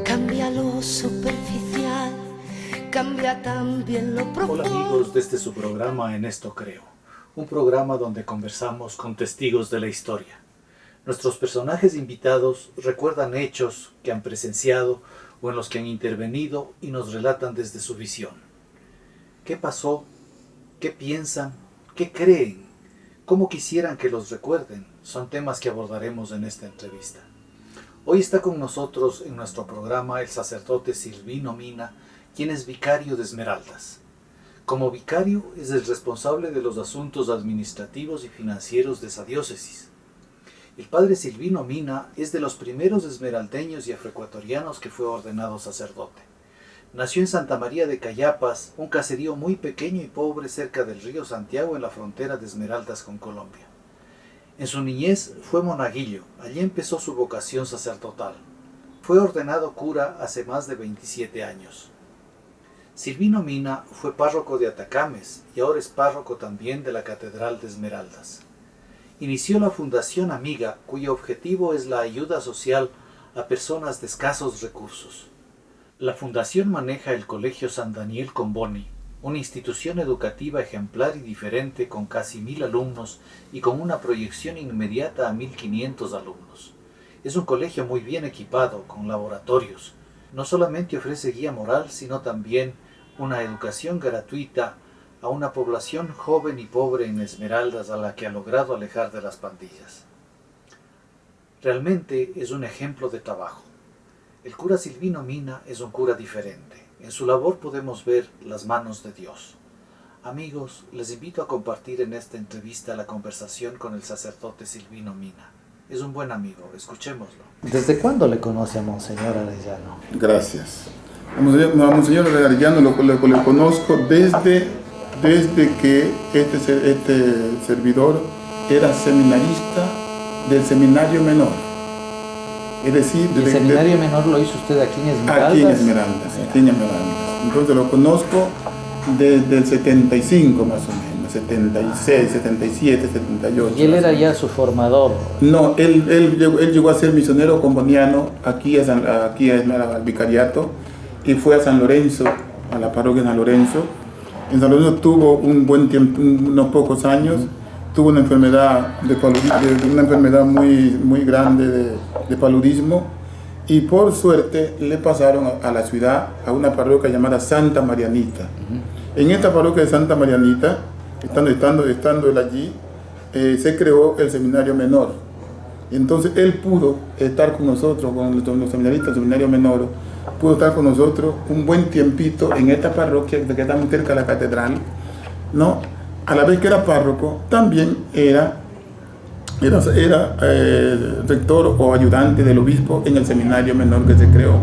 Cambia lo superficial, cambia también lo profundo. Hola amigos de este su programa En Esto Creo, un programa donde conversamos con testigos de la historia. Nuestros personajes invitados recuerdan hechos que han presenciado o en los que han intervenido y nos relatan desde su visión. ¿Qué pasó? ¿Qué piensan? ¿Qué creen? ¿Cómo quisieran que los recuerden? Son temas que abordaremos en esta entrevista. Hoy está con nosotros en nuestro programa el sacerdote Silvino Mina, quien es vicario de Esmeraldas. Como vicario es el responsable de los asuntos administrativos y financieros de esa diócesis. El padre Silvino Mina es de los primeros esmeraldeños y afroecuatorianos que fue ordenado sacerdote. Nació en Santa María de Cayapas, un caserío muy pequeño y pobre cerca del río Santiago en la frontera de Esmeraldas con Colombia. En su niñez fue monaguillo, allí empezó su vocación sacerdotal. Fue ordenado cura hace más de 27 años. Silvino Mina fue párroco de Atacames y ahora es párroco también de la Catedral de Esmeraldas. Inició la Fundación Amiga, cuyo objetivo es la ayuda social a personas de escasos recursos. La fundación maneja el Colegio San Daniel Comboni, una institución educativa ejemplar y diferente con casi 1000 alumnos y con una proyección inmediata a 1500 alumnos. Es un colegio muy bien equipado, con laboratorios. No solamente ofrece guía moral, sino también una educación gratuita a una población joven y pobre en Esmeraldas a la que ha logrado alejar de las pandillas. Realmente es un ejemplo de trabajo. El cura Silvino Mina es un cura diferente. En su labor podemos ver las manos de Dios. Amigos, les invito a compartir en esta entrevista la conversación con el sacerdote Silvino Mina. Es un buen amigo, escuchémoslo. ¿Desde cuándo le conoce a Monseñor Arellano? Gracias. A Monseñor Arellano lo conozco desde que este servidor era seminarista del seminario menor. Es decir, ¿Y el seminario menor lo hizo usted aquí en Esmeraldas? Aquí en Esmeraldas. Entonces lo conozco desde el 75 más o menos, 76, 77, 78. ¿Y él era ya su formador? No, él llegó a ser misionero comboniano aquí al vicariato y fue a San Lorenzo, a la parroquia de San Lorenzo. En San Lorenzo tuvo un buen tiempo, unos pocos años. Tuvo una enfermedad muy grande de paludismo y por suerte le pasaron a la ciudad, a una parroquia llamada Santa Marianita. En esta parroquia de Santa Marianita, estando él allí, se creó el seminario menor. Y entonces él pudo estar con nosotros, con los seminaristas del seminario menor, pudo estar con nosotros un buen tiempito en esta parroquia que está muy cerca de la catedral, ¿no? A la vez que era párroco, también era rector o ayudante del obispo en el seminario menor que se creó,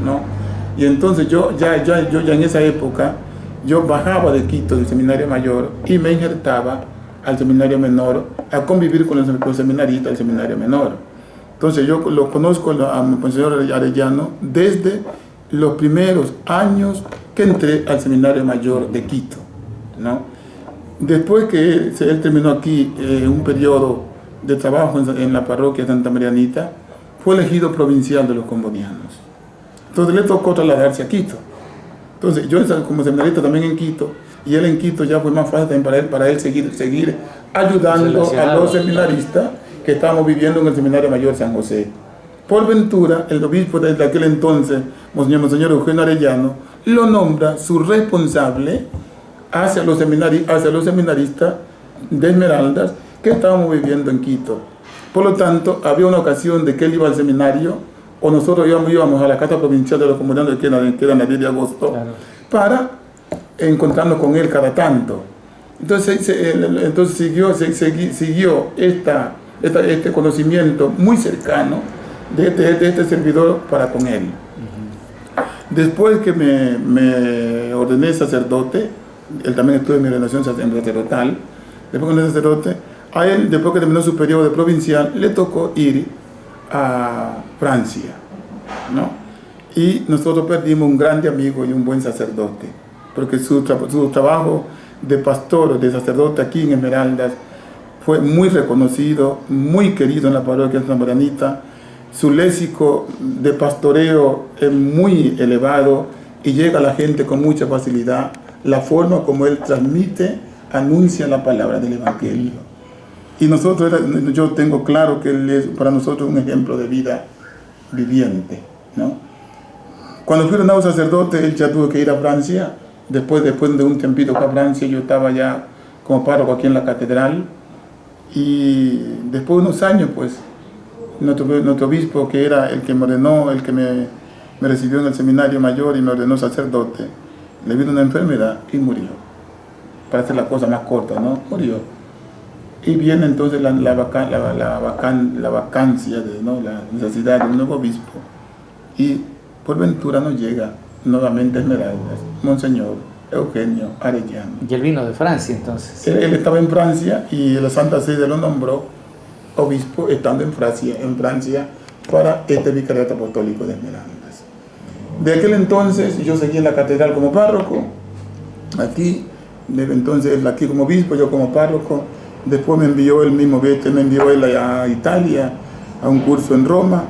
¿no? Y entonces yo ya en esa época, yo bajaba de Quito del seminario mayor y me injertaba al seminario menor a convivir con los seminaristas del seminario menor. Entonces yo lo conozco a Monseñor Arellano desde los primeros años que entré al seminario mayor de Quito, ¿no? Después que él terminó aquí un periodo de trabajo en la parroquia de Santa Marianita, fue elegido provincial de los combonianos. Entonces le tocó trasladarse a Quito. Entonces yo como seminarista también en Quito, y él en Quito ya fue más fácil para él seguir ayudando a los seminaristas que estábamos viviendo en el Seminario Mayor San José. Por ventura, el obispo desde aquel entonces, Monseñor Eugenio Arellano, lo nombra su responsable hacia los seminaristas de Esmeraldas que estábamos viviendo en Quito. Por lo tanto, había una ocasión de que él iba al seminario o nosotros íbamos a la Casa Provincial de los Comunidades que era en el 10 de agosto, claro, para encontrarnos con él cada tanto. Entonces siguió este conocimiento muy cercano de este servidor para con él. Después que me ordené sacerdote, él también estuvo en mi ordenación sacerdotal. Después de sacerdote, a él, después que terminó su periodo de provincial, le tocó ir a Francia, ¿no? Y nosotros perdimos un grande amigo y un buen sacerdote, porque su trabajo de pastor, de sacerdote aquí en Esmeraldas, fue muy reconocido, muy querido en la parroquia de Santa Marianita. Su léxico de pastoreo es muy elevado y llega a la gente con mucha facilidad. La forma como él transmite, anuncia la palabra del Evangelio. Y nosotros, yo tengo claro que él es para nosotros un ejemplo de vida viviente, ¿no? Cuando fui ordenado sacerdote, él ya tuvo que ir a Francia. Después de un tiempito fue a Francia, yo estaba ya como párroco aquí en la catedral. Y después de unos años, pues, nuestro obispo, que era el que me ordenó, el que me recibió en el seminario mayor y me ordenó sacerdote, le vino una enfermedad y murió. Para hacer la cosa más corta, ¿no? Murió. Y viene entonces la vacancia, ¿no? La necesidad de un nuevo obispo. Y por ventura nos llega nuevamente Esmeraldas, Monseñor Eugenio Arellano. Y él vino de Francia entonces. Él estaba en Francia y la Santa Sede lo nombró obispo estando en Francia para este vicariato apostólico de Esmeraldas. De aquel entonces yo seguí en la catedral como párroco, aquí, entonces él aquí como obispo, yo como párroco. Después me envió él a Italia a un curso en Roma,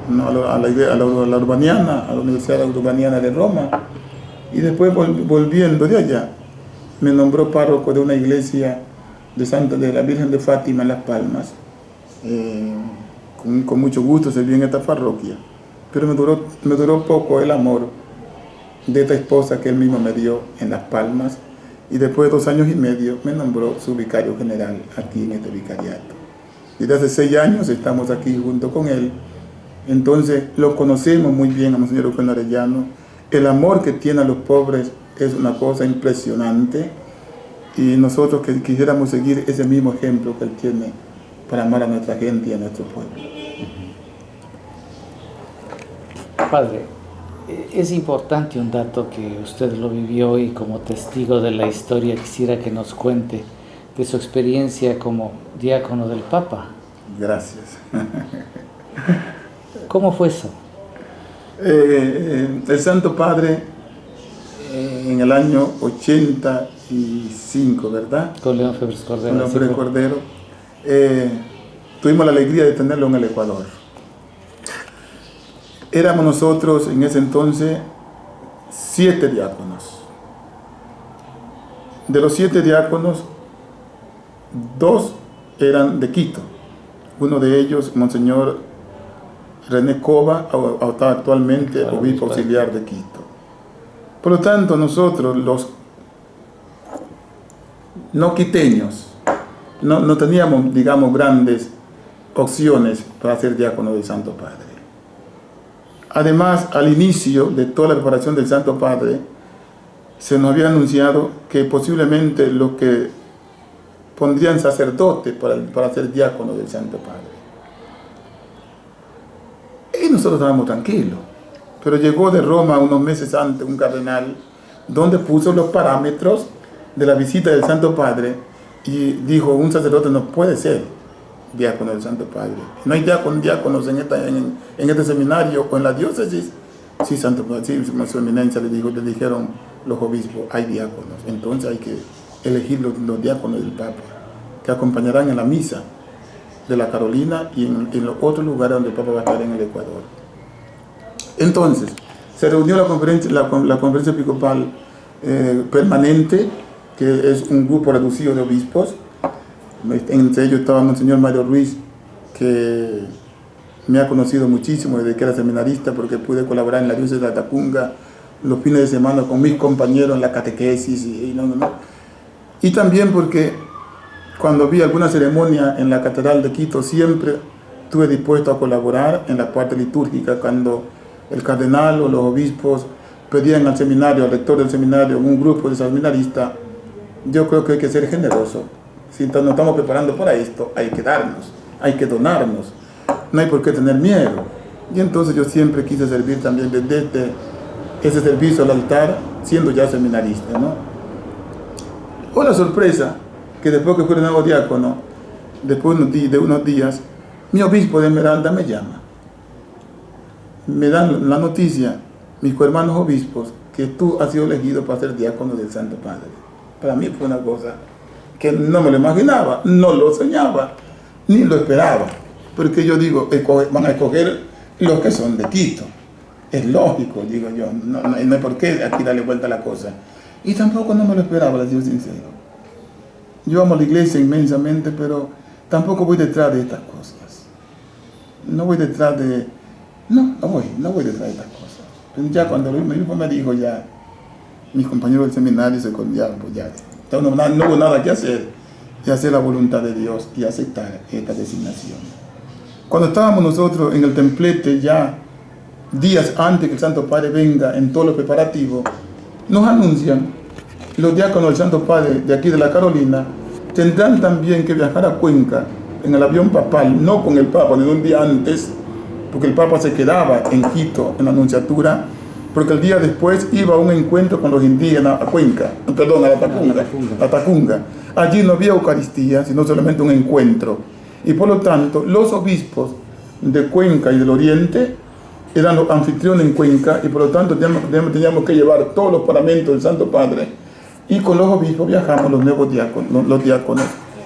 ¿no? a la Urbaniana, a la Universidad Urbaniana de Roma. Y después volviendo de allá, me nombró párroco de una iglesia de la Virgen de Fátima en Las Palmas. Con mucho gusto serví en esta parroquia, pero me duró poco el amor de esta esposa que él mismo me dio en Las Palmas, y después de 2 años y medio me nombró su vicario general aquí en este vicariato. Desde hace 6 años estamos aquí junto con él. Entonces lo conocemos muy bien a Monseñor Eugenio Arellano. El amor que tiene a los pobres es una cosa impresionante, y nosotros que quisiéramos seguir ese mismo ejemplo que él tiene para amar a nuestra gente y a nuestro pueblo. Padre, es importante un dato que usted lo vivió y como testigo de la historia quisiera que nos cuente de su experiencia como diácono del Papa. Gracias. ¿Cómo fue eso? El Santo Padre en el año 85, ¿verdad? Con León Febres Cordero. Con León Febres Cordero. Tuvimos la alegría de tenerlo en el Ecuador. Éramos nosotros en ese entonces 7 diáconos. De los 7 diáconos, 2 eran de Quito. Uno de ellos, Monseñor René Cova, actualmente obispo auxiliar de Quito. Por lo tanto, nosotros, los no quiteños, no teníamos, digamos, grandes opciones para ser diácono del Santo Padre. Además, al inicio de toda la preparación del Santo Padre, se nos había anunciado que posiblemente los que pondrían sacerdote para ser diácono del Santo Padre. Y nosotros estábamos tranquilos. Pero llegó de Roma unos meses antes un cardenal donde puso los parámetros de la visita del Santo Padre y dijo: un sacerdote no puede ser diácono del Santo Padre. No hay diáconos en este seminario o en la diócesis. Sí, Santo Padre, sí, su eminencia le dijeron los obispos: hay diáconos. Entonces hay que elegir los diáconos del Papa, que acompañarán en la misa de la Carolina y en los otros lugares donde el Papa va a estar en el Ecuador. Entonces, se reunió la conferencia episcopal permanente, que es un grupo reducido de obispos. Entre ellos estaba Monseñor Mario Ruiz, que me ha conocido muchísimo desde que era seminarista, porque pude colaborar en la diócesis de Atacunga los fines de semana con mis compañeros en la catequesis y también porque cuando vi alguna ceremonia en la Catedral de Quito siempre estuve dispuesto a colaborar en la parte litúrgica. Cuando el cardenal o los obispos pedían al seminario, al rector del seminario, un grupo de seminaristas, yo creo que hay que ser generoso. Si nos estamos preparando para esto, hay que darnos, hay que donarnos, no hay por qué tener miedo. Y entonces yo siempre quise servir también desde ese servicio al altar, siendo ya seminarista, ¿no? O la sorpresa, que después que fui nuevo diácono, después de unos días, mi obispo de Esmeralda me llama. Me dan la noticia, mis cohermanos obispos, que tú has sido elegido para ser diácono del Santo Padre. Para mí fue una cosa que no me lo imaginaba, no lo soñaba, ni lo esperaba. Porque yo digo, van a escoger los que son de Quito. Es lógico, digo yo, no hay por qué aquí darle vuelta a la cosa. Y tampoco no me lo esperaba, les digo sincero. Yo amo la iglesia inmensamente, pero tampoco voy detrás de estas cosas. No voy detrás de... No voy detrás de estas cosas. Pero ya cuando mi hijo me dijo ya, mis compañeros del seminario se colgaron, pues ya no hubo nada que hacer, y hacer la voluntad de Dios y aceptar esta designación. Cuando estábamos nosotros en el templete ya, días antes que el Santo Padre venga en todos los preparativos, nos anuncian, los diáconos del Santo Padre de aquí de la Carolina tendrán también que viajar a Cuenca en el avión papal, no con el Papa, ni un día antes, porque el Papa se quedaba en Quito, en la Nunciatura, porque el día después iba a un encuentro con los indígenas a Cuenca, perdón, a la Tacunga. Allí no había Eucaristía, sino solamente un encuentro. Y por lo tanto, los obispos de Cuenca y del Oriente eran los anfitriones en Cuenca, y por lo tanto teníamos que llevar todos los paramentos del Santo Padre, y con los obispos viajamos los nuevos diáconos, los diáconos,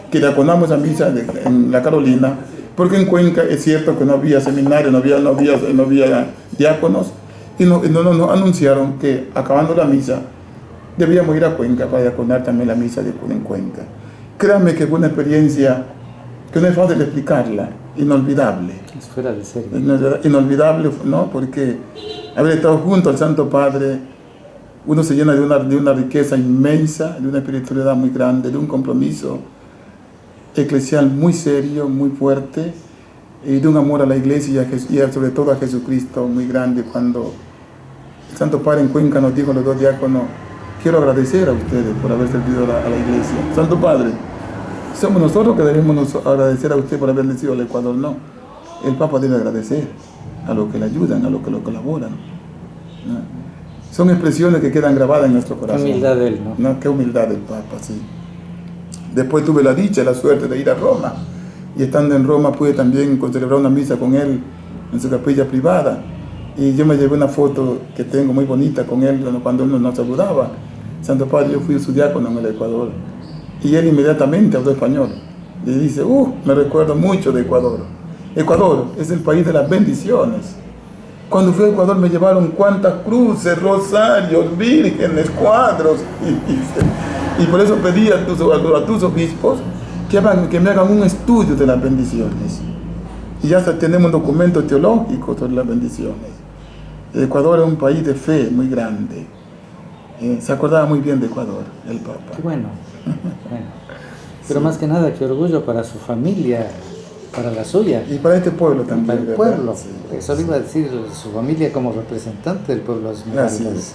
que diaconamos a misa en la Carolina, porque en Cuenca es cierto que no había seminario, no había diáconos, y nos anunciaron que acabando la misa debíamos ir a Cuenca para diaconar también la misa en Cuenca. Créanme que fue una experiencia que no es fácil explicarla, inolvidable. Es fuera de serie. Inolvidable, ¿no? Porque haber estado junto al Santo Padre, uno se llena de una riqueza inmensa, de una espiritualidad muy grande, de un compromiso eclesial muy serio, muy fuerte, y de un amor a la iglesia y sobre todo a Jesucristo muy grande. Cuando el Santo Padre en Cuenca nos dijo a los dos diáconos, quiero agradecer a ustedes por haber servido a la iglesia. Santo Padre, somos nosotros que debemos agradecer a usted por haber bendecido al Ecuador, no. El Papa debe agradecer a los que le ayudan, a los que lo colaboran, ¿no? Son expresiones que quedan grabadas en nuestro corazón. Qué humildad de él, ¿no? Qué humildad del Papa, sí. Después tuve la dicha, la suerte de ir a Roma, y estando en Roma pude también celebrar una misa con él en su capilla privada, y yo me llevé una foto que tengo muy bonita con él cuando él nos saludaba. Santo Padre, yo fui su diácono en el Ecuador, y él inmediatamente habló español, y dice, me recuerdo mucho de Ecuador. Ecuador es el país de las bendiciones. Cuando fui a Ecuador me llevaron cuantas cruces, rosarios, vírgenes, cuadros, y por eso pedí a tus obispos que me hagan un estudio de las bendiciones. Y ya tenemos un documento teológico sobre las bendiciones. El Ecuador es un país de fe muy grande. Se acordaba muy bien de Ecuador, el Papa. Qué bueno. Pero sí, más que nada, qué orgullo para su familia, para la suya. Y para este pueblo también. Para el pueblo. Sí. Eso le iba a decir, su familia como representante del pueblo. Así es.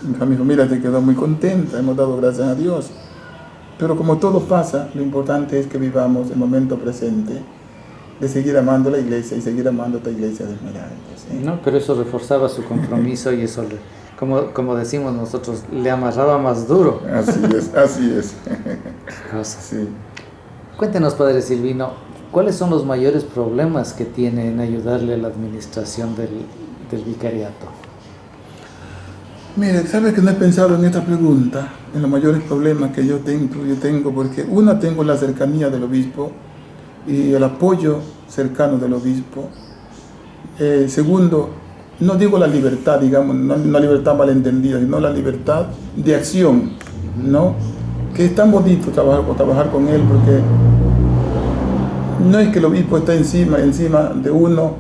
Mi familia se quedó muy contenta, hemos dado gracias a Dios. Pero como todo pasa, lo importante es que vivamos el momento presente de seguir amando la iglesia y seguir amando esta iglesia de Esmeraldas, ¿eh? No, pero eso reforzaba su compromiso y eso, como decimos nosotros, le amarraba más duro. Así es. Qué cosa. Sí. Cuéntenos, Padre Silvino, ¿cuáles son los mayores problemas que tiene en ayudarle a la administración del vicariato? Mire, ¿sabes que no he pensado en esta pregunta? En los mayores problemas que yo tengo, porque una, tengo la cercanía del obispo y el apoyo cercano del obispo. Segundo, no digo la libertad, digamos, no la libertad malentendida, sino la libertad de acción, ¿no? Que es tan bonito trabajar con él, porque no es que el obispo está encima de uno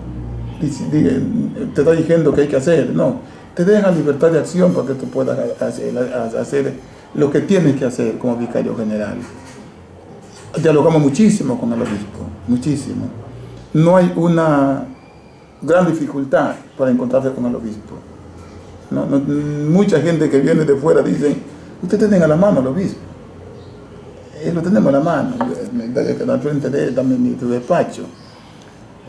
y te está diciendo que hay que hacer, no. Te deja libertad de acción para que tú puedas hacer lo que tienes que hacer como vicario general. Dialogamos muchísimo con el obispo, muchísimo. No hay una gran dificultad para encontrarse con el obispo. Mucha gente que viene de fuera dice, usted tiene a la mano al obispo. Lo tenemos a la mano, al frente de él, también mi despacho.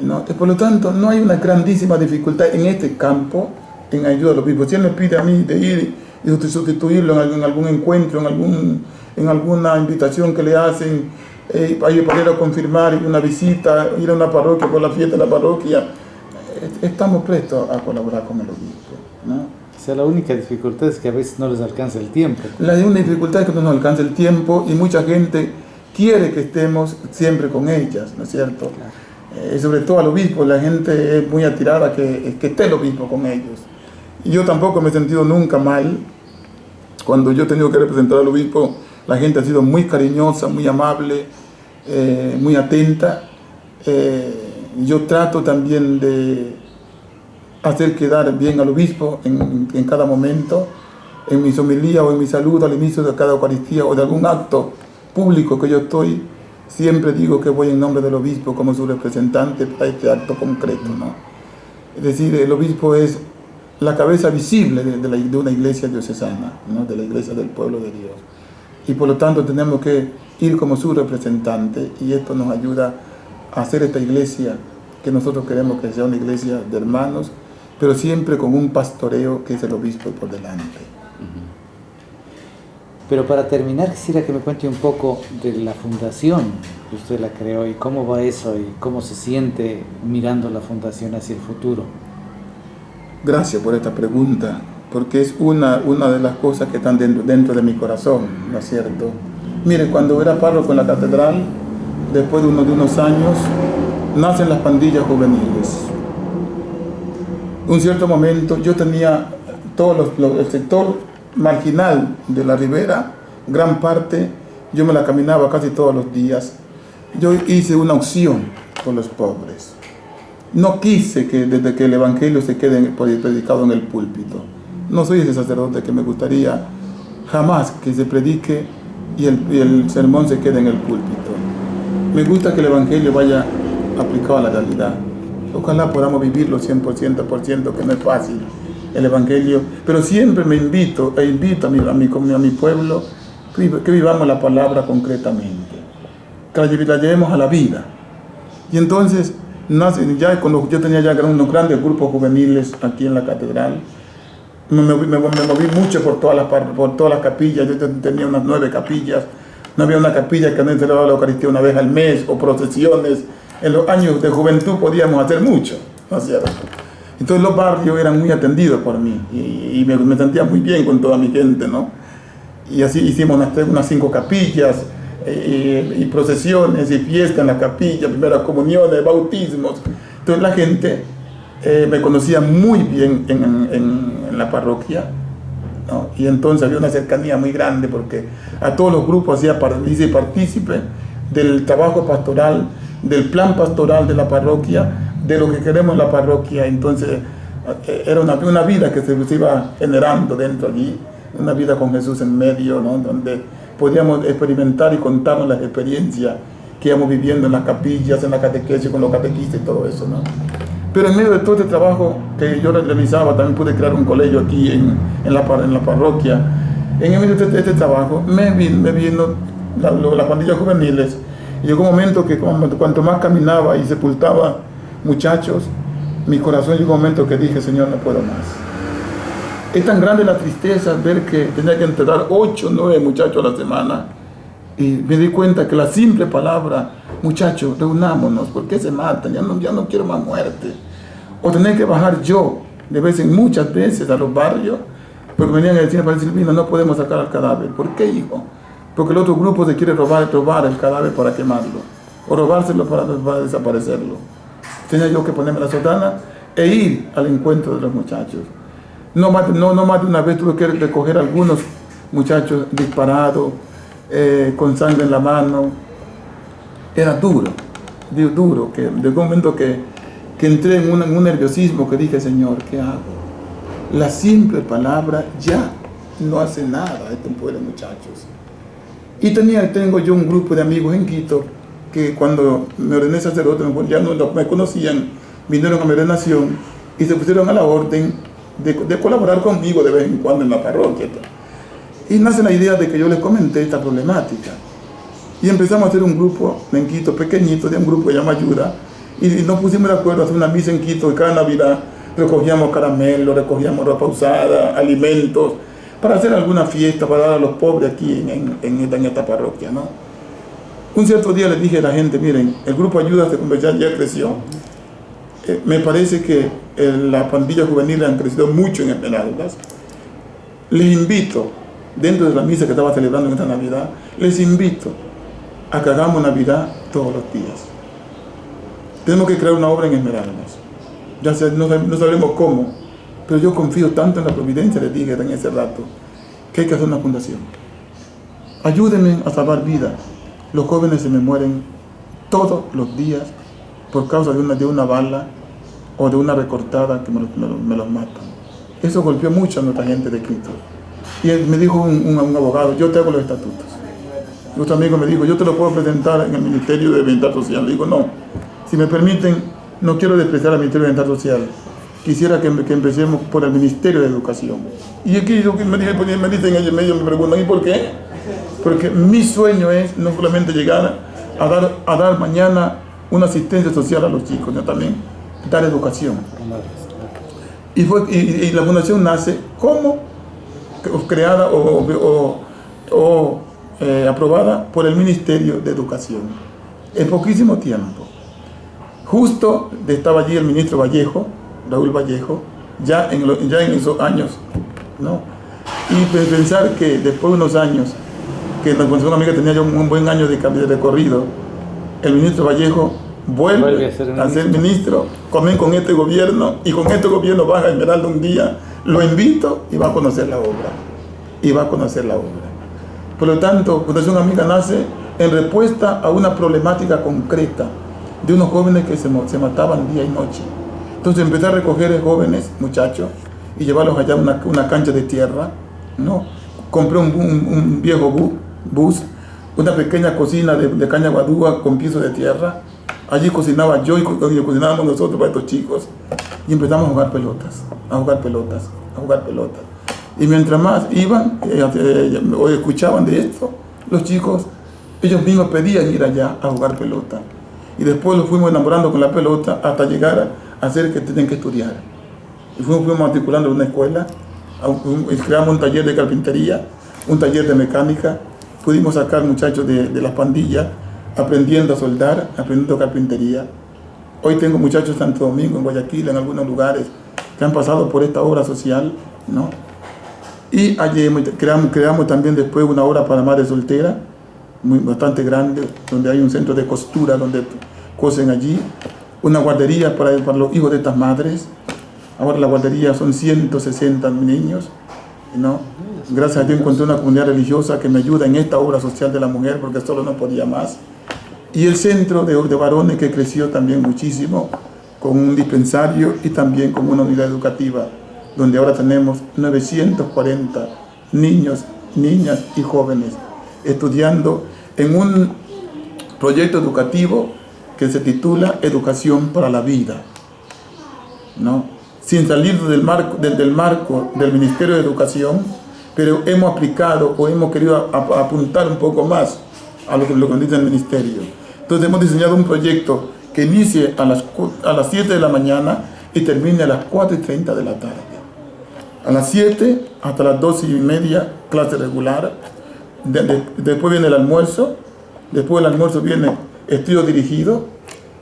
¿No? Por lo tanto, no hay una grandísima dificultad en este campo en ayuda al obispo. Si él me pide a mí de ir y sustituirlo en algún encuentro, en alguna invitación que le hacen, para ir a confirmar una visita, ir a una parroquia por la fiesta de la parroquia, estamos prestos a colaborar con el obispo, ¿no? sea, la única dificultad es que a veces no les alcanza el tiempo. La única dificultad es que no nos alcanza el tiempo y mucha gente quiere que estemos siempre con ellas, ¿no es cierto? Claro. Sobre todo al obispo, la gente es muy atirada que esté el obispo con ellos. Y yo tampoco me he sentido nunca mal. Cuando yo he tenido que representar al obispo, la gente ha sido muy cariñosa, muy amable, muy atenta. Yo trato también de hacer quedar bien al obispo en cada momento, en mis homilías o en mi saludo al inicio de cada Eucaristía o de algún acto público que yo estoy, siempre digo que voy en nombre del obispo como su representante para este acto concreto, ¿no? Es decir, el obispo es la cabeza visible de una iglesia diocesana, ¿no? De la iglesia del pueblo de Dios. Y por lo tanto tenemos que ir como su representante y esto nos ayuda a hacer esta iglesia que nosotros queremos que sea una iglesia de hermanos, pero siempre con un pastoreo que es el obispo por delante. Pero para terminar quisiera que me cuente un poco de la fundación que usted la creó y cómo va eso y cómo se siente mirando la fundación hacia el futuro. Gracias por esta pregunta, porque es una de las cosas que están dentro de mi corazón, ¿no es cierto? Mire, cuando era párroco en la catedral, después de unos años, nacen las pandillas juveniles. Un cierto momento yo tenía todo el sector marginal de la ribera, gran parte, yo me la caminaba casi todos los días. Yo hice una opción por los pobres. No quise que desde que el evangelio se quede predicado en el púlpito. No soy ese sacerdote que me gustaría jamás que se predique y el sermón se quede en el púlpito. Me gusta que el evangelio vaya aplicado a la realidad. Ojalá podamos vivirlo 100%, que no es fácil el evangelio, pero siempre me invito a mi pueblo que vivamos la palabra concretamente, que la llevemos a la vida. Y entonces, ya cuando yo tenía ya unos grandes grupos juveniles aquí en la catedral, me moví mucho por todas las capillas. Yo tenía unas 9 capillas. No había una capilla que no celebraba la Eucaristía una vez al mes, o procesiones. En los años de juventud podíamos hacer mucho, ¿no es cierto? Entonces los barrios eran muy atendidos por mí y me sentía muy bien con toda mi gente, ¿no? Y así hicimos unas 5 capillas y procesiones y fiestas en la capilla, primeras comuniones, bautismos. Entonces la gente me conocía muy bien en la parroquia, ¿no? Y entonces había una cercanía muy grande porque a todos los grupos hice partícipe del trabajo pastoral, del plan pastoral de la parroquia, de lo que queremos en la parroquia. Entonces era una vida que se iba generando dentro allí, una vida con Jesús en medio, ¿no? Donde podíamos experimentar y contarnos las experiencias que íbamos viviendo en las capillas, en la catequesis, con los catequistas y todo eso, ¿no? Pero en medio de todo este trabajo que yo realizaba, también pude crear un colegio aquí en la parroquia. En medio de este trabajo me vino las pandillas juveniles. Y llegó un momento que cuanto más caminaba y sepultaba muchachos, mi corazón llegó un momento que dije, Señor, no puedo más. Es tan grande la tristeza ver que tenía que enterrar 8 o 9 muchachos a la semana. Y me di cuenta que la simple palabra, muchachos, reunámonos, ¿por qué se matan? Ya no quiero más muerte. O tener que bajar yo, muchas veces a los barrios, porque venían a decir, Padre Silvino, no podemos sacar al cadáver. ¿Por qué, hijo? Porque el otro grupo se quiere robar el cadáver para quemarlo, o robárselo para desaparecerlo. Tenía yo que ponerme la sotana e ir al encuentro de los muchachos. No más de una vez tuve que recoger a algunos muchachos disparados, con sangre en la mano. Era duro, que de un momento que entré en un nerviosismo que dije, Señor, ¿qué hago? La simple palabra ya no hace nada a estos pobres muchachos. Y tengo yo un grupo de amigos en Quito que cuando me ordené sacerdote, ya no me conocían, vinieron a mi ordenación y se pusieron a la orden de colaborar conmigo de vez en cuando en la parroquia. Y nace la idea de que yo les comenté esta problemática. Y empezamos a hacer un grupo en Quito pequeñito, de un grupo que se llama Ayuda, y nos pusimos de acuerdo a hacer una misa en Quito, y cada Navidad recogíamos caramelos, recogíamos ropa usada, alimentos, para hacer alguna fiesta, para dar a los pobres aquí en esta parroquia, ¿no? Un cierto día les dije a la gente, miren, el grupo Ayuda ya creció. Me parece que las pandillas juveniles han crecido mucho en Esmeraldas. les invito, dentro de la misa que estaba celebrando en esta Navidad, les invito a que hagamos Navidad todos los días. Tenemos que crear una obra en Esmeraldas. Ya sea, no sabemos cómo, pero yo confío tanto en la providencia, les dije en ese rato, que hay que hacer una fundación. Ayúdenme a salvar vidas. Los jóvenes se me mueren todos los días por causa de una bala o de una recortada que me los matan. Eso golpeó mucho a nuestra gente de Quito. Y me dijo un abogado, yo te hago los estatutos. Y otro amigo me dijo, yo te lo puedo presentar en el Ministerio de Bienestar Social. Le digo, no, si me permiten, no quiero despreciar al Ministerio de Bienestar Social. Quisiera que empecemos por el Ministerio de Educación. Y aquí me dicen ellos, me preguntan, ¿y por qué? Porque mi sueño es no solamente llegar a dar mañana una asistencia social a los chicos, sino también dar educación. Y la fundación nace como creada o aprobada por el Ministerio de Educación en poquísimo tiempo. Justo estaba allí el ministro Vallejo, Raúl Vallejo, ya en esos años, ¿no? Y pensar que después de unos años, que la Fundación Amiga tenía ya un buen año de recorrido, el ministro Vallejo vuelve a ser ministro, con este gobierno, y con este gobierno baja a Esmeralda un día, lo invito y va a conocer la obra. Por lo tanto, Fundación Amiga nace en respuesta a una problemática concreta de unos jóvenes que se mataban día y noche. Entonces empecé a recoger jóvenes, muchachos, y llevarlos allá a una cancha de tierra, ¿no? Compré un viejo bus, una pequeña cocina de caña guadúa con piso de tierra. Allí cocinaba yo y cocinábamos nosotros para estos chicos. Y empezamos a jugar pelotas. Y mientras más iban o escuchaban de esto, los chicos, ellos mismos pedían ir allá a jugar pelota. Y después los fuimos enamorando con la pelota hasta llegar a hacer que tienen que estudiar. Y fuimos matriculando en una escuela, creamos un taller de carpintería, un taller de mecánica. Pudimos sacar muchachos de las pandillas aprendiendo a soldar, aprendiendo carpintería. Hoy tengo muchachos en Santo Domingo, en Guayaquil, en algunos lugares que han pasado por esta obra social, ¿no? Y allí creamos también después una obra para madres solteras, bastante grande, donde hay un centro de costura donde cosen allí, una guardería para los hijos de estas madres. Ahora la guardería son 160 niños, ¿no? Gracias a Dios encontré una comunidad religiosa que me ayuda en esta obra social de la mujer, porque solo no podía más. Y el centro de varones, que creció también muchísimo, con un dispensario y también con una unidad educativa, donde ahora tenemos 940 niños, niñas y jóvenes estudiando en un proyecto educativo que se titula Educación para la Vida, ¿no? Sin salir del marco del Ministerio de Educación, pero hemos aplicado o hemos querido apuntar un poco más a lo que dice el Ministerio. Entonces hemos diseñado un proyecto que inicie a las 7 de la mañana y termine a las 4:30 de la tarde. A las 7 hasta las 12:30, clase regular. Después viene el almuerzo. Después del almuerzo viene estudio dirigido.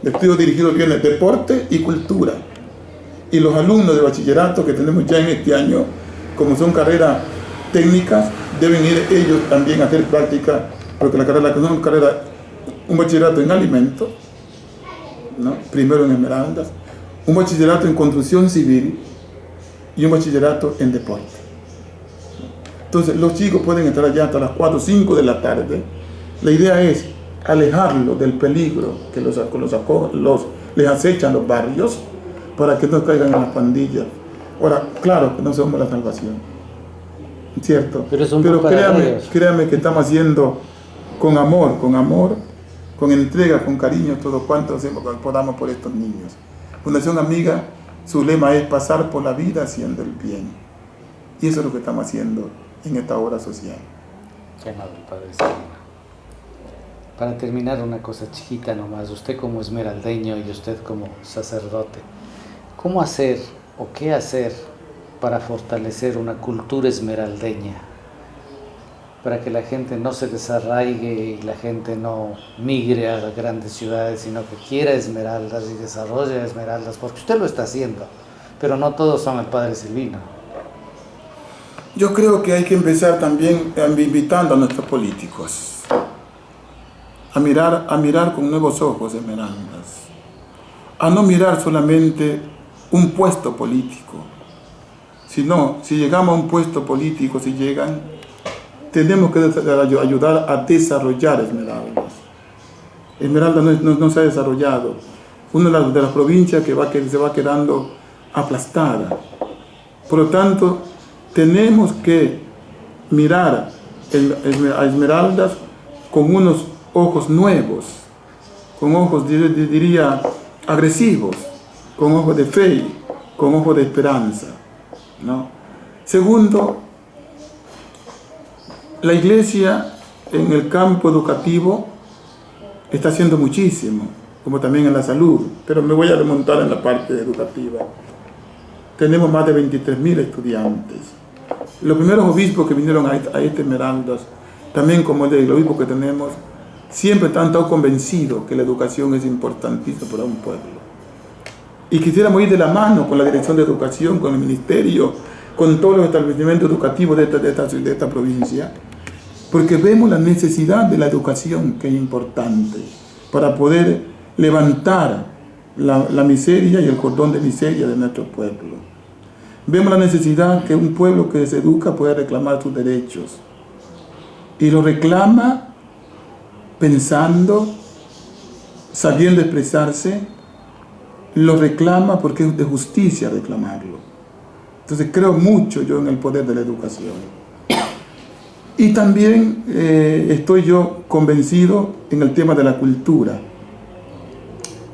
De estudio dirigido viene deporte y cultura. Y los alumnos de bachillerato que tenemos ya en este año, como son carreras técnicas, deben ir ellos también a hacer práctica, porque la carrera son un bachillerato en alimentos, ¿no? Primero en Esmeraldas, un bachillerato en construcción civil y un bachillerato en deporte. Entonces los chicos pueden estar allá hasta las 4 o 5 de la tarde. La idea es alejarlos del peligro que les acechan los barrios, para que no caigan en las pandillas. Ahora, claro que no somos la salvación, ¿cierto? Pero créame que estamos haciendo con amor, con entrega, con cariño, todo cuanto podamos por estos niños. Fundación Amiga, su lema es pasar por la vida haciendo el bien. Y eso es lo que estamos haciendo en esta obra social. Qué amable, Padre Sabino. Para terminar, una cosa chiquita nomás. Usted como esmeraldeño y usted como sacerdote, ¿cómo hacer o qué hacer para fortalecer una cultura esmeraldeña? Para que la gente no se desarraigue y la gente no migre a las grandes ciudades, sino que quiera Esmeraldas y desarrolle Esmeraldas, porque usted lo está haciendo, pero no todos son el Padre Silvino. Yo creo que hay que empezar también invitando a nuestros políticos a mirar con nuevos ojos, Esmeraldas, a no mirar solamente un puesto político, sino si llegamos a un puesto político, si llegan, tenemos que ayudar a desarrollar Esmeraldas. Esmeraldas no se ha desarrollado. Una de las provincias que se va quedando aplastada. Por lo tanto, tenemos que mirar a Esmeraldas con unos ojos nuevos, con ojos, diría, agresivos, con ojos de fe, con ojos de esperanza, ¿no? Segundo, la Iglesia en el campo educativo está haciendo muchísimo, como también en la salud, pero me voy a remontar en la parte educativa. Tenemos más de 23.000 estudiantes. Los primeros obispos que vinieron a este Esmeraldas, también como el obispo que tenemos, siempre han estado convencidos que la educación es importantísima para un pueblo. Y quisiéramos ir de la mano con la Dirección de Educación, con el Ministerio, con todos los establecimientos educativos de esta provincia, porque vemos la necesidad de la educación, que es importante, para poder levantar la miseria y el cordón de miseria de nuestro pueblo. Vemos la necesidad que un pueblo que se educa pueda reclamar sus derechos. Y lo reclama pensando, sabiendo expresarse, lo reclama porque es de justicia reclamarlo. Entonces creo mucho yo en el poder de la educación. Y también estoy yo convencido en el tema de la cultura.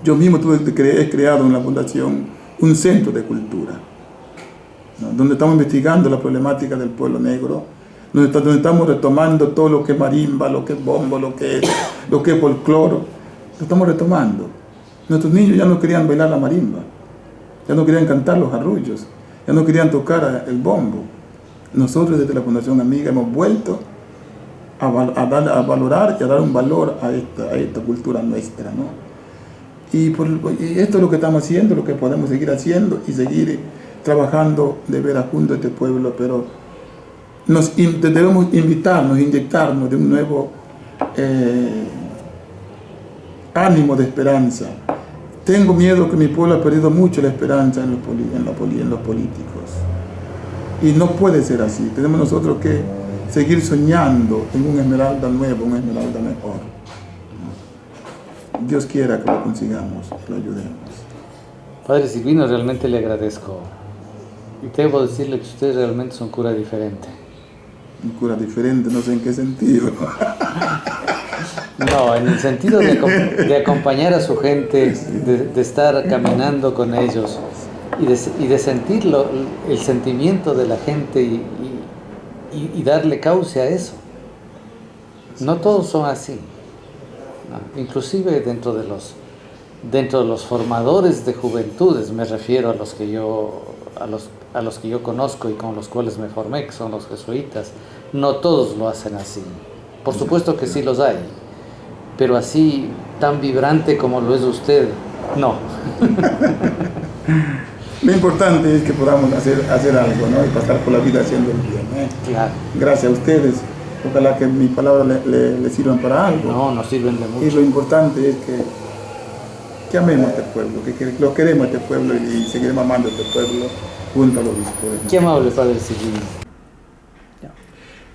Yo mismo he creado en la Fundación un centro de cultura, ¿no? Donde estamos investigando la problemática del pueblo negro, donde estamos retomando todo lo que es marimba, lo que es bombo, lo que es folclore, lo estamos retomando. Nuestros niños ya no querían bailar la marimba, ya no querían cantar los arrullos, ya no querían tocar el bombo. Nosotros desde la Fundación Amiga hemos vuelto a valorar y a dar un valor a esta cultura nuestra, ¿no? Y esto es lo que estamos haciendo, lo que podemos seguir haciendo y seguir trabajando de veras junto a este pueblo, pero debemos inyectarnos de un nuevo ánimo de esperanza. Tengo miedo que mi pueblo ha perdido mucho la esperanza en los políticos. Y no puede ser así. Tenemos nosotros que seguir soñando en un Esmeralda nuevo, un Esmeralda mejor. Dios quiera que lo consigamos, que lo ayudemos. Padre Silvino, realmente le agradezco. Y debo decirle que usted realmente es un cura diferente. Un cura diferente, no sé en qué sentido. No, en el sentido de acompañar a su gente, de estar caminando con ellos y de sentir el sentimiento de la gente y darle cauce a eso. No todos son así, ¿no? Inclusive dentro de los formadores de juventudes, me refiero a los que yo conozco y con los cuales me formé, que son los jesuitas, no todos lo hacen así. Por supuesto que sí los hay, pero así tan vibrante como lo es usted, no. Lo importante es que podamos hacer algo, ¿no? Y pasar por la vida haciendo el bien, ¿eh? Claro. Gracias a ustedes. Ojalá que mis palabras le sirvan para algo. No, nos sirven de mucho. Y lo importante es que amemos a este pueblo, que lo queremos a este pueblo y seguiremos amando a este pueblo junto a los obispos. Qué amable, Padre Silvino.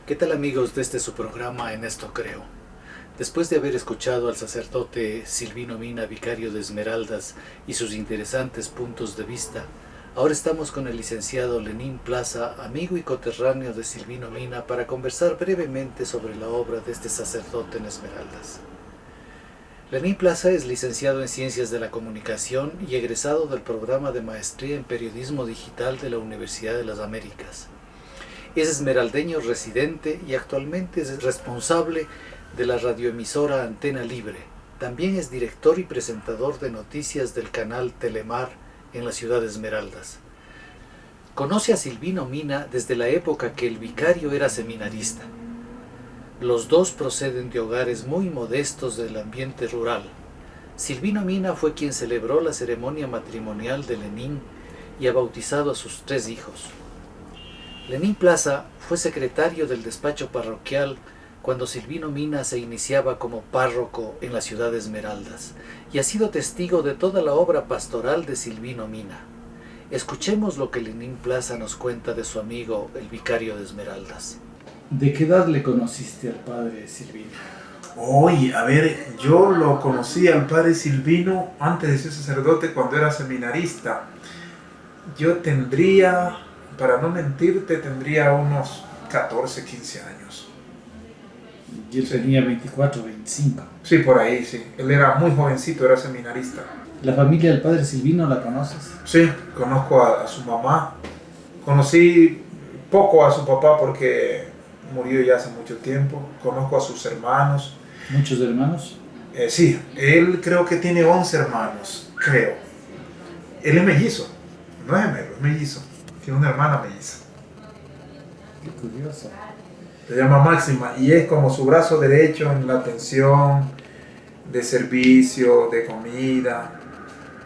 ¿Qué tal, amigos de su programa En Esto Creo? Después de haber escuchado al sacerdote Silvino Mina, vicario de Esmeraldas, y sus interesantes puntos de vista, ahora estamos con el licenciado Lenín Plaza, amigo y coterráneo de Silvino Mina, para conversar brevemente sobre la obra de este sacerdote en Esmeraldas. Lenín Plaza es licenciado en Ciencias de la Comunicación y egresado del programa de Maestría en Periodismo Digital de la Universidad de las Américas. Es esmeraldeño residente y actualmente es responsable de la radioemisora Antena Libre. También es director y presentador de noticias del canal Telemar en la ciudad de Esmeraldas. Conoce a Silvino Mina desde la época que el vicario era seminarista. Los dos proceden de hogares muy modestos del ambiente rural. Silvino Mina fue quien celebró la ceremonia matrimonial de Lenín y ha bautizado a sus 3 hijos. Lenín Plaza fue secretario del despacho parroquial cuando Silvino Mina se iniciaba como párroco en la ciudad de Esmeraldas y ha sido testigo de toda la obra pastoral de Silvino Mina. Escuchemos lo que Lenín Plaza nos cuenta de su amigo, el vicario de Esmeraldas. ¿De qué edad le conociste al padre Silvino? Oye, a ver, yo lo conocí al padre Silvino antes de ser sacerdote cuando era seminarista. Yo tendría, para no mentirte, tendría unos 14, 15 años. Y él tenía 24, 25. Sí, por ahí, sí. Él era muy jovencito, era seminarista. ¿La familia del padre Silvino la conoces? Sí, conozco a su mamá. Conocí poco a su papá porque murió ya hace mucho tiempo. Conozco a sus hermanos. ¿Muchos hermanos? Sí, él creo que tiene 11 hermanos, creo. Él es mellizo, no es gemelo, es mellizo. Tiene una hermana melliza. Qué curioso. Se llama Máxima y es como su brazo derecho en la atención de servicio, de comida.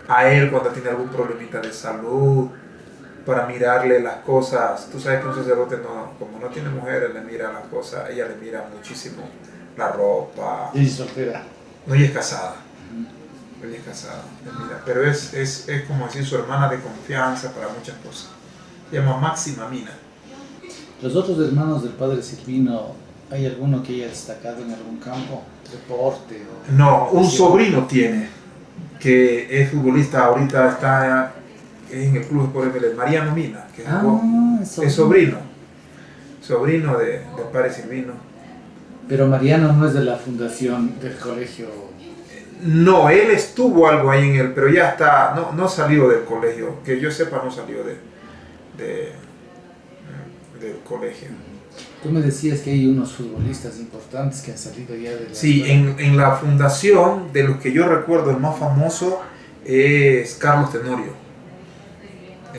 A él cuando tiene algún problemita de salud, para mirarle las cosas. Tú sabes que un sacerdote no, como no tiene mujeres, le mira las cosas, ella le mira muchísimo la ropa. ¿Y es soltera? No, ella es casada. Ella es casada, le mira. Pero es como decir su hermana de confianza para muchas cosas. Se llama Máxima Mina. ¿Los otros hermanos del padre Silvino, hay alguno que haya destacado en algún campo? ¿Deporte? No, un sobrino tiene, que es futbolista, ahorita está en el club de Vélez, Mariano Mina, que es sobrino del padre Silvino. Pero Mariano no es de la fundación del colegio. No, él estuvo algo ahí en él, pero ya está, no salió del colegio, que yo sepa no salió del colegio. Tú me decías que hay unos futbolistas importantes que han salido ya de la Sí, en la fundación, de los que yo recuerdo, el más famoso es Carlos Tenorio.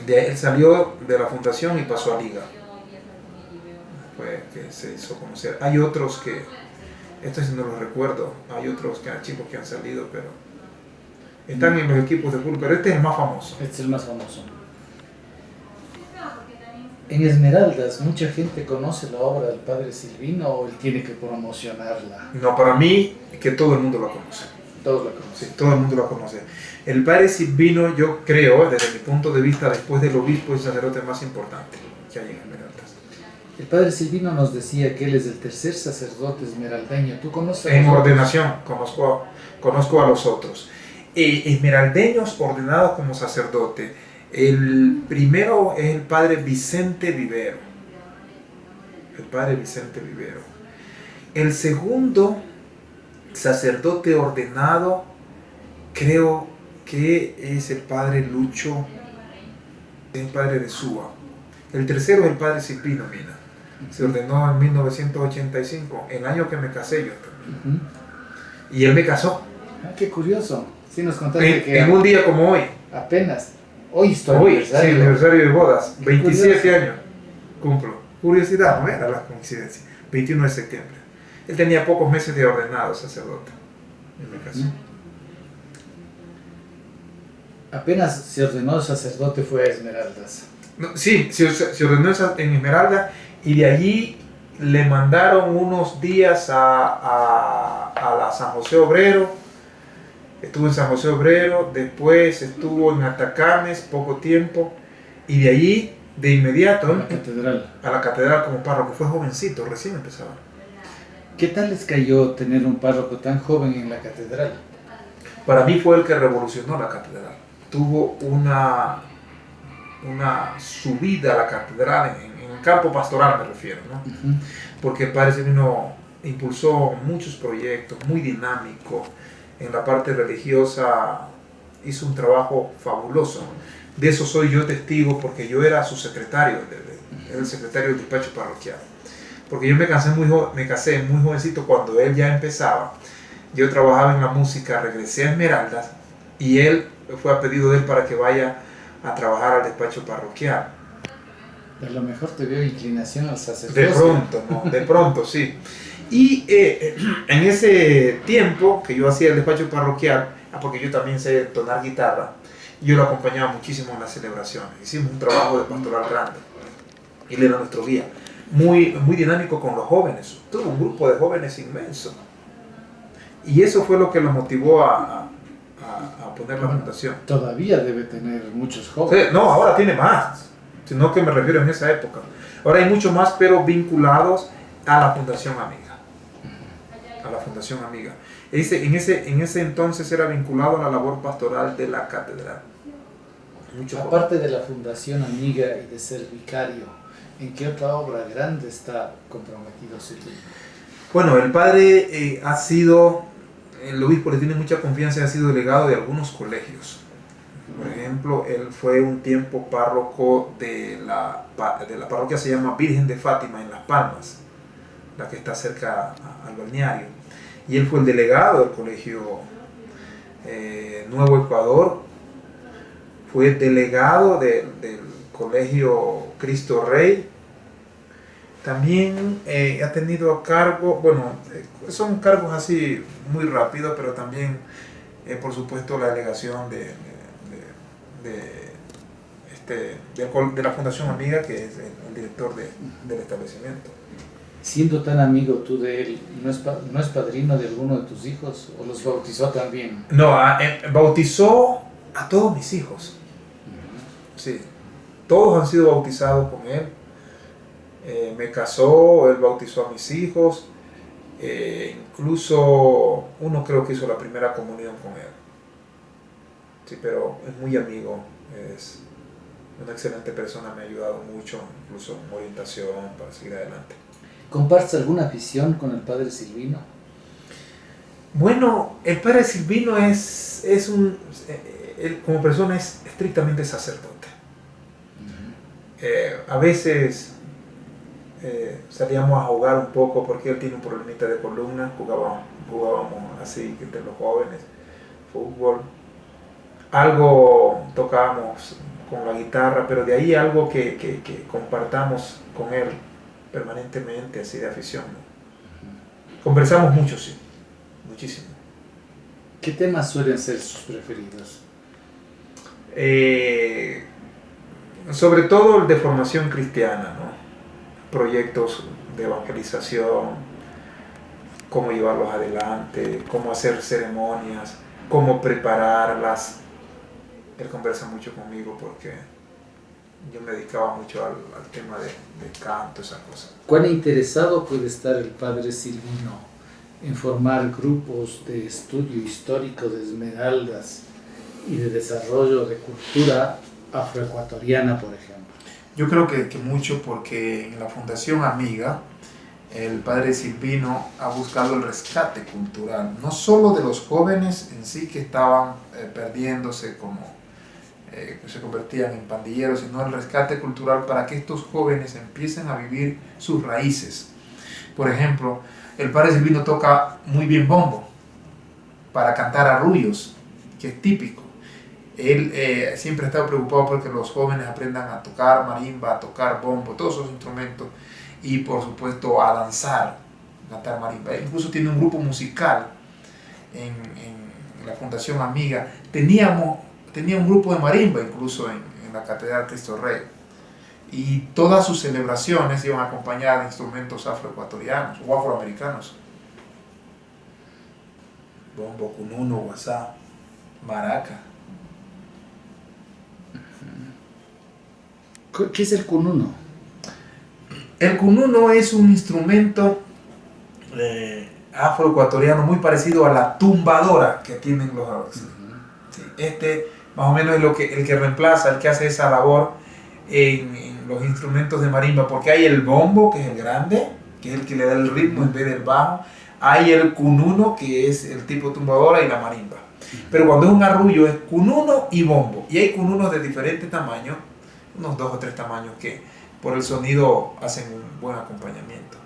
Él salió de la fundación y pasó a Liga. Fue que se hizo conocer. Hay otros que, estos no los recuerdo, hay otros chicos que han salido, pero están en los equipos de fútbol, pero este es el más famoso. Este es el más famoso. En Esmeraldas, ¿mucha gente conoce la obra del padre Silvino o él tiene que promocionarla? No, para mí, que todo el mundo la conoce. Todos la conocen. Sí, todo el mundo la conoce. El padre Silvino, yo creo, desde mi punto de vista, después del obispo, es el sacerdote más importante que hay en Esmeraldas. El padre Silvino nos decía que él es el tercer sacerdote esmeraldeño. ¿Tú conoces? En ordenación, conozco a los otros. Esmeraldeños ordenados como sacerdote. El primero es el padre Vicente Vivero. El padre Vicente Vivero. El segundo sacerdote ordenado, creo que es el padre Lucho, el padre de Súa. El tercero es el padre Silvino Mina. Se ordenó en 1985, el año que me casé yo también. Y él me casó. Ah, qué curioso. Sí, nos contaste que en un día como hoy. apenas. Hoy estoy Hoy, aniversario de bodas. Qué 27 curioso. años cumplo. Curiosidad, no era la coincidencia. 21 de septiembre. Él tenía pocos meses de ordenado sacerdote. Y me casó. Apenas se ordenó sacerdote fue a Esmeraldas. No, sí, se ordenó en Esmeralda y de allí le mandaron unos días a la San José Obrero. Estuvo en San José Obrero, después estuvo en Atacames poco tiempo y de allí de inmediato A la catedral. a la catedral como párroco. Fue jovencito, recién empezaba. ¿Qué tal les cayó tener un párroco tan joven en la catedral? Para mí fue el que revolucionó la catedral. Tuvo una subida a la catedral en el campo pastoral, me refiero, ¿no? Porque el padre Silvino impulsó muchos proyectos, muy dinámico. En la parte religiosa hizo un trabajo fabuloso. De eso soy yo testigo porque yo era su secretario, era el secretario del despacho parroquial. Porque yo me casé muy jovencito cuando él ya empezaba. Yo trabajaba en la música, regresé a Esmeraldas y él fue a pedido de él para que vaya a trabajar al despacho parroquial. A lo mejor te veo inclinación al sacerdocio. De pronto, ¿no? De pronto, sí. Y en ese tiempo que yo hacía el despacho parroquial, porque yo también sé tonar guitarra, yo lo acompañaba muchísimo en las celebraciones. Hicimos un trabajo de pastoral grande. Él era nuestro guía. Muy, muy dinámico con los jóvenes. Tuvo un grupo de jóvenes inmenso. Y eso fue lo que lo motivó a poner la fundación. Todavía debe tener muchos Sí, jóvenes. no, ahora tiene más, sino que me refiero en esa época. Ahora hay mucho más, pero vinculados a la Fundación Amiga. A la Fundación Amiga. En ese entonces era vinculado a la labor pastoral de la catedral. Mucho Aparte de la Fundación Amiga y de ser vicario, ¿en qué otra obra grande está comprometido Silvino? Bueno, el padre ha sido, el obispo le tiene mucha confianza y ha sido delegado de algunos colegios. Por ejemplo, él fue un tiempo párroco de la parroquia se llama Virgen de Fátima en Las Palmas, la que está cerca al balneario. Y él fue el delegado del colegio Nuevo Ecuador, fue delegado del colegio Cristo Rey. También ha tenido a cargo, bueno, son cargos así muy rápidos, pero también, por supuesto, la delegación de la Fundación Amiga, que es el director del establecimiento. Siendo tan amigo tú de él, ¿no es padrino de alguno de tus hijos o los bautizó también? No, bautizó a todos mis hijos. Sí, todos han sido bautizados con él. Me casó, él bautizó a mis hijos, incluso uno creo que hizo la primera comunión con él. Sí, pero es muy amigo, es una excelente persona, me ha ayudado mucho, incluso en orientación para seguir adelante. ¿Compartes alguna visión con el padre Silvino? Bueno, el padre Silvino él como persona es estrictamente sacerdote. A veces salíamos a jugar un poco porque él tiene un problemita de columna, jugábamos así entre los jóvenes, fútbol, algo tocábamos con la guitarra, pero de ahí algo que compartamos con él permanentemente, así de afición, ¿no? Conversamos mucho, sí, muchísimo. ¿Qué temas suelen ser sus preferidos? Sobre todo el de formación cristiana, ¿no? Proyectos de evangelización, cómo llevarlos adelante, cómo hacer ceremonias, cómo prepararlas. Él conversa mucho conmigo porque yo me dedicaba mucho al tema de canto, esas cosas. ¿Cuán interesado puede estar el padre Silvino en formar grupos de estudio histórico de Esmeraldas y de desarrollo de cultura afroecuatoriana, por ejemplo? Yo creo que mucho, porque en la Fundación Amiga el padre Silvino ha buscado el rescate cultural, no solo de los jóvenes en sí que estaban perdiéndose que se convertían en pandilleros, sino el rescate cultural para que estos jóvenes empiecen a vivir sus raíces. Por ejemplo, el padre Silvino toca muy bien bombo para cantar arrullos, que es típico. Él siempre ha estado preocupado porque los jóvenes aprendan a tocar marimba, a tocar bombo, todos esos instrumentos, y por supuesto a danzar, cantar marimba. Él incluso tiene un grupo musical en la Fundación Amiga. Tenía un grupo de marimba incluso en la Catedral Cristo Rey, y todas sus celebraciones iban acompañadas de instrumentos afroecuatorianos o afroamericanos: bombo, cununo, guasá, maraca. ¿Qué es el cununo? El cununo es un instrumento afroecuatoriano muy parecido a la tumbadora que tienen los árabes. Sí, más o menos es el que reemplaza, el que hace esa labor en los instrumentos de marimba, porque hay el bombo, que es el grande, que es el que le da el ritmo en vez del bajo. Hay el cununo, que es el tipo tumbadora, y la marimba. Pero cuando es un arrullo es cununo y bombo, y hay cununos de diferentes tamaños, unos 2 o 3 tamaños, que por el sonido hacen un buen acompañamiento.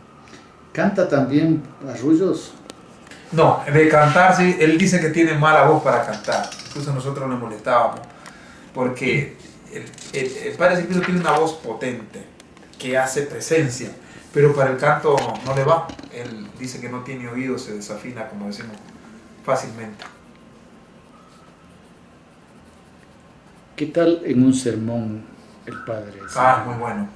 ¿Canta también arrullos? No, de cantar sí, él dice que tiene mala voz para cantar. Incluso nosotros le molestábamos, porque el padre Silvino tiene una voz potente, que hace presencia, pero para el canto no le va. Él dice que no tiene oído, se desafina, como decimos, fácilmente. ¿Qué tal en un sermón el padre Silvino? Muy bueno.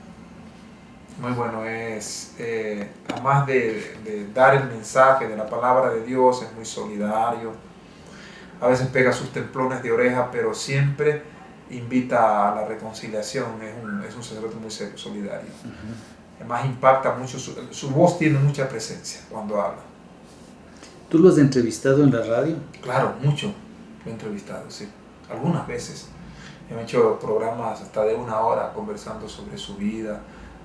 Muy bueno, además de dar el mensaje de la palabra de Dios, es muy solidario. A veces pega sus templones de oreja, pero siempre invita a la reconciliación. Es un sacerdote muy solidario. Además impacta mucho, su voz tiene mucha presencia cuando habla. ¿Tú lo has entrevistado en la radio? Claro, mucho lo he entrevistado, sí. Algunas veces. He hecho programas hasta de 1 hora conversando sobre su vida,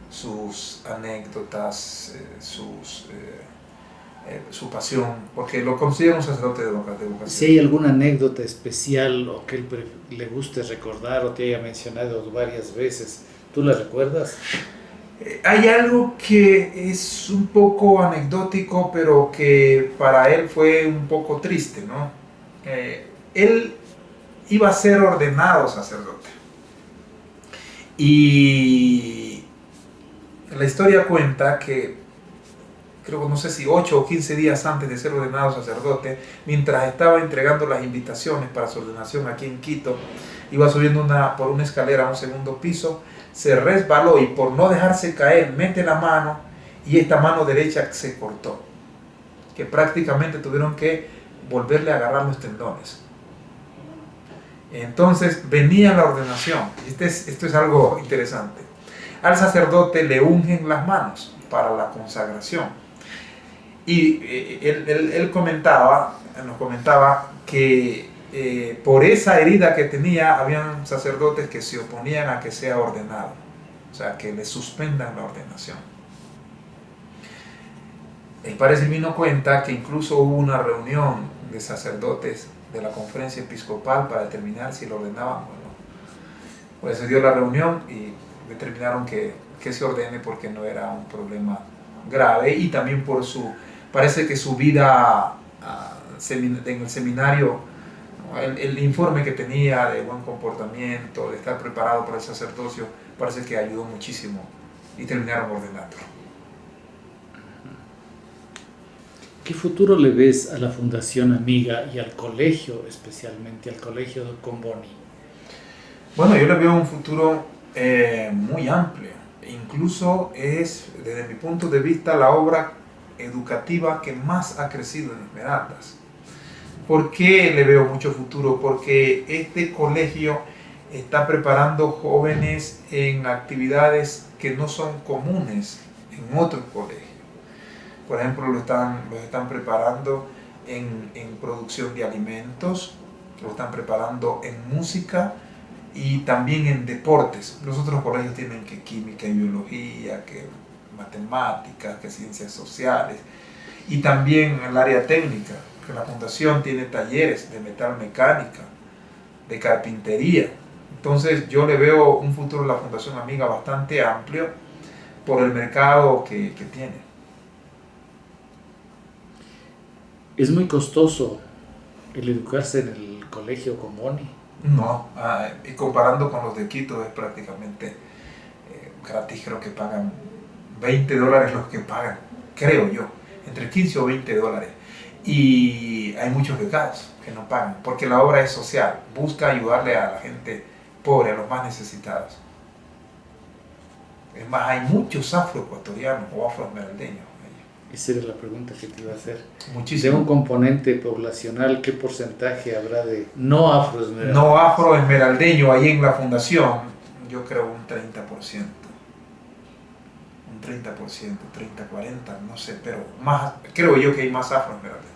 sus anécdotas, su pasión, porque lo considero un sacerdote de vocación. Si hay alguna anécdota especial o que él le guste recordar o te haya mencionado varias veces, ¿tú la recuerdas? Hay algo que es un poco anecdótico, pero que para él fue un poco triste, ¿no? Él iba a ser ordenado sacerdote. Y la historia cuenta que, creo que no sé si 8 o 15 días antes de ser ordenado sacerdote, mientras estaba entregando las invitaciones para su ordenación aquí en Quito, iba subiendo por una escalera a un segundo piso, se resbaló y por no dejarse caer mete la mano y esta mano derecha se cortó, que prácticamente tuvieron que volverle a agarrar los tendones. Entonces venía la ordenación. Esto es algo interesante. Al sacerdote le ungen las manos para la consagración. Y él nos comentaba que por esa herida que tenía, habían sacerdotes que se oponían a que sea ordenado, o sea, que le suspendan la ordenación. El padre Silvino cuenta que incluso hubo una reunión de sacerdotes de la conferencia episcopal para determinar si lo ordenaban o no. Pues se dio la reunión y determinaron que se ordene porque no era un problema grave, y también parece que su vida en el seminario, el informe que tenía de buen comportamiento, de estar preparado para el sacerdocio, parece que ayudó muchísimo y terminaron ordenándolo. ¿Qué futuro le ves a la Fundación Amiga y al colegio, especialmente al colegio Comboni? Bueno, yo le veo un futuro muy amplio. Incluso es, desde mi punto de vista, la obra educativa que más ha crecido en Esmeraldas. ¿Por qué le veo mucho futuro? Porque este colegio está preparando jóvenes en actividades que no son comunes en otros colegios. Por ejemplo, los están preparando en producción de alimentos, los están preparando en música y también en deportes. Los otros colegios tienen que química y biología, que matemáticas, que ciencias sociales, y también en el área técnica, que la fundación tiene talleres de metalmecánica, de carpintería. Entonces yo le veo un futuro en la Fundación Amiga bastante amplio por el mercado que tiene. ¿Es muy costoso el educarse en el colegio Comboni? No, y comparando con los de Quito es prácticamente gratis. Creo que pagan $20 los que pagan, creo yo, entre 15 o $20. Y hay muchos becados que no pagan, porque la obra es social, busca ayudarle a la gente pobre, a los más necesitados. Es más, hay muchos afroecuatorianos o afroesmeraldeños. Esa era la pregunta que te iba a hacer. Muchísimo. De un componente poblacional, ¿qué porcentaje habrá de no afroesmeraldeños? No afroesmeraldeño ahí en la fundación, yo creo un 30%. Un 30%, 30, 40, no sé, pero más, creo yo que hay más afroesmeraldeños.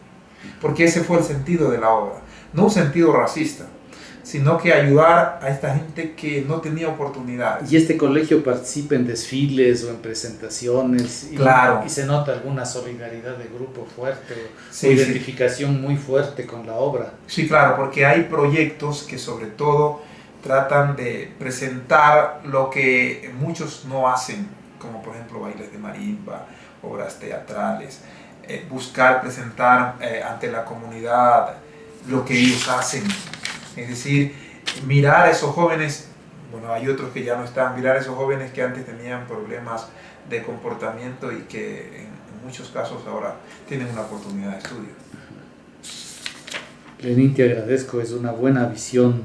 Porque ese fue el sentido de la obra. No un sentido racista, sino que ayudar a esta gente que no tenía oportunidades. ¿Y este colegio participa en desfiles o en presentaciones? Claro. ¿Y se nota alguna solidaridad de grupo fuerte Sí, o identificación muy fuerte con la obra? Sí, claro, porque hay proyectos que sobre todo tratan de presentar lo que muchos no hacen, como por ejemplo bailes de marimba, obras teatrales, buscar presentar ante la comunidad lo que ellos hacen. Es decir, mirar a esos jóvenes, bueno, hay otros que ya no están, mirar a esos jóvenes que antes tenían problemas de comportamiento y que en muchos casos ahora tienen una oportunidad de estudio. Lenín, te agradezco, es una buena visión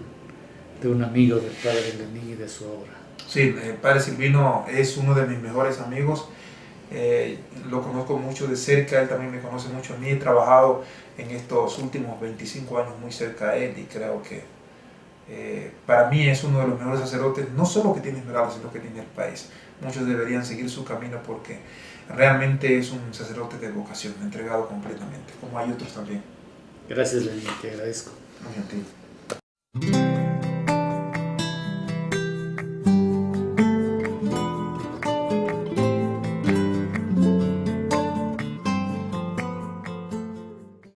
de un amigo del padre Lenín y de su obra. Sí, el padre Silvino es uno de mis mejores amigos. Lo conozco mucho de cerca, él también me conoce mucho a mí. He trabajado en estos últimos 25 años muy cerca a él y creo que para mí es uno de los mejores sacerdotes, no solo que tiene Esmeralda, sino que tiene el país. Muchos deberían seguir su camino porque realmente es un sacerdote de vocación, entregado completamente, como hay otros también. Gracias, Lenín, te agradezco. Muy gentil.